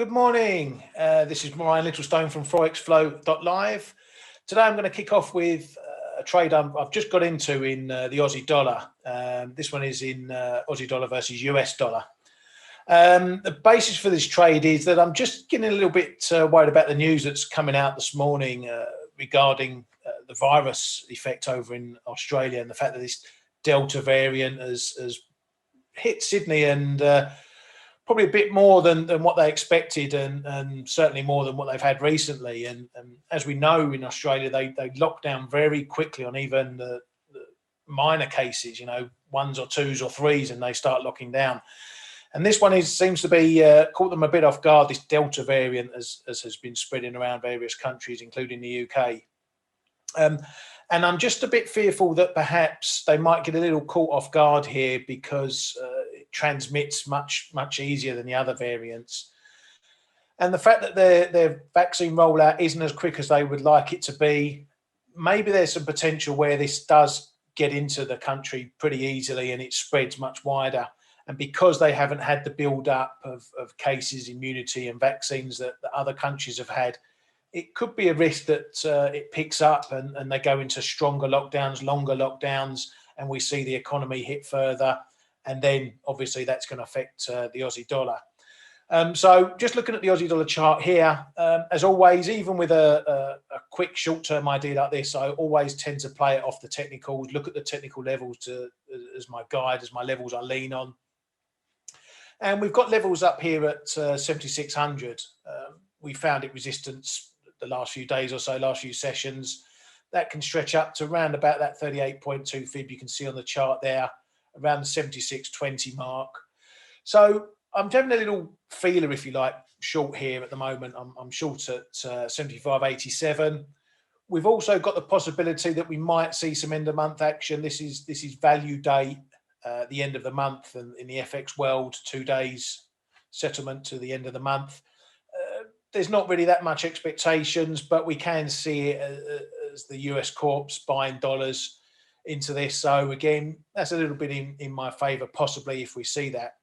Good morning. This is Ryan Littlestone from forexflow.live. Today I'm going to kick off with a trade I've just got into in the Aussie dollar. This one is in Aussie dollar versus US dollar. The basis for this trade is that I'm just getting a little bit worried about the news that's coming out this morning regarding the virus effect over in Australia and the fact that this Delta variant has hit Sydney and probably a bit more than what they expected and certainly more than what they've had recently. And as we know in Australia, they lock down very quickly on even the minor cases, you know, ones or twos or threes, and they start locking down. And this one seems to be caught them a bit off guard, this Delta variant as has been spreading around various countries, including the UK. And I'm just a bit fearful that perhaps they might get a little caught off guard here because it transmits much easier than the other variants. And the fact that their vaccine rollout isn't as quick as they would like it to be, maybe there's some potential where this does get into the country pretty easily and it spreads much wider. And because they haven't had the build up of cases, immunity and vaccines that other countries have had, it could be a risk that it picks up and they go into stronger lockdowns, longer lockdowns, and we see the economy hit further. And then obviously that's going to affect the Aussie dollar. So just looking at the Aussie dollar chart here, as always, even with a quick short-term idea like this, I always tend to play it off the technicals, look at the technical levels as my guide, as my levels I lean on. And we've got levels up here at 7,600. We found it resistance the last few days or so, last few sessions. That can stretch up to around about that 38.2 fib you can see on the chart there, around the 76.20 mark. So I'm having a little feeler, if you like, short here at the moment. I'm short at 75.87. We've also got the possibility that we might see some end of month action. This is value day, the end of the month, and in the FX world, 2 days settlement to the end of the month. There's not really that much expectations, but we can see it as the US corps buying dollars into this. So again, that's a little bit in my favor, possibly, if we see that.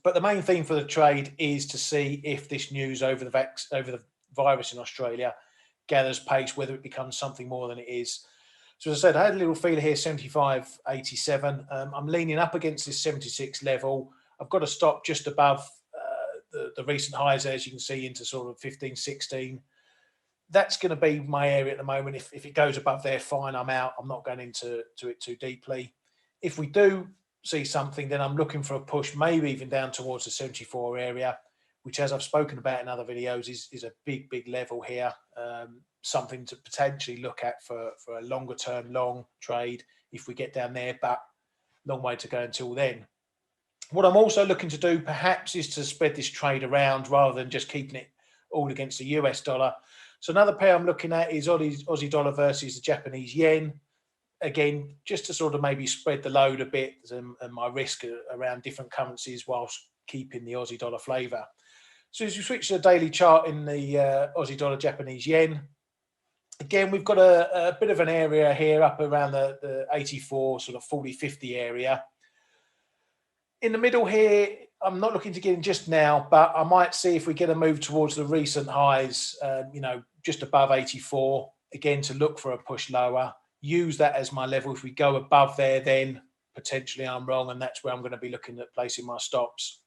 But the main thing for the trade is to see if this news over the virus in Australia gathers pace, whether it becomes something more than it is. So as I said, I had a little feeler here, 75.87. I'm leaning up against this 76 level. I've got to stop just above the recent highs there, as you can see, into sort of 15, 16. That's going to be my area at the moment. If it goes above there, fine, I'm out. I'm not going into it too deeply. If we do see something, then I'm looking for a push, maybe even down towards the 74 area, which, as I've spoken about in other videos, is a big level here. Something to potentially look at for a longer term, long trade if we get down there, but long way to go until then. What I'm also looking to do perhaps is to spread this trade around rather than just keeping it all against the US dollar. So another pair I'm looking at is Aussie dollar versus the Japanese yen. Again, just to sort of maybe spread the load a bit and my risk around different currencies whilst keeping the Aussie dollar flavour. So as you switch to the daily chart in the Aussie dollar Japanese yen, again, we've got a bit of an area here up around the 84, sort of 40, 50 area. In the middle here, I'm not looking to get in just now, but I might see if we get a move towards the recent highs, you know, just above 84, again, to look for a push lower. Use that as my level. If we go above there, then potentially I'm wrong, and that's where I'm going to be looking at placing my stops.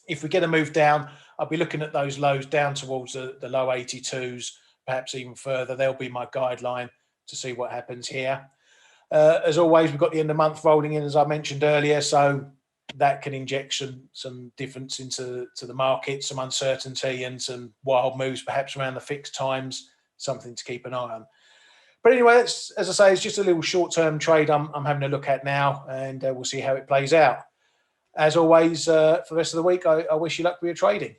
If we get a move down, I'll be looking at those lows down towards the low 82s, perhaps even further. They'll be my guideline to see what happens here. As always, we've got the end of month rolling in, as I mentioned earlier, so that can inject some difference into the market, some uncertainty and some wild moves, perhaps around the fixed times, something to keep an eye on. But anyway, as I say, it's just a little short-term trade I'm having a look at now, and we'll see how it plays out. As always, for the rest of the week, I wish you luck with your trading.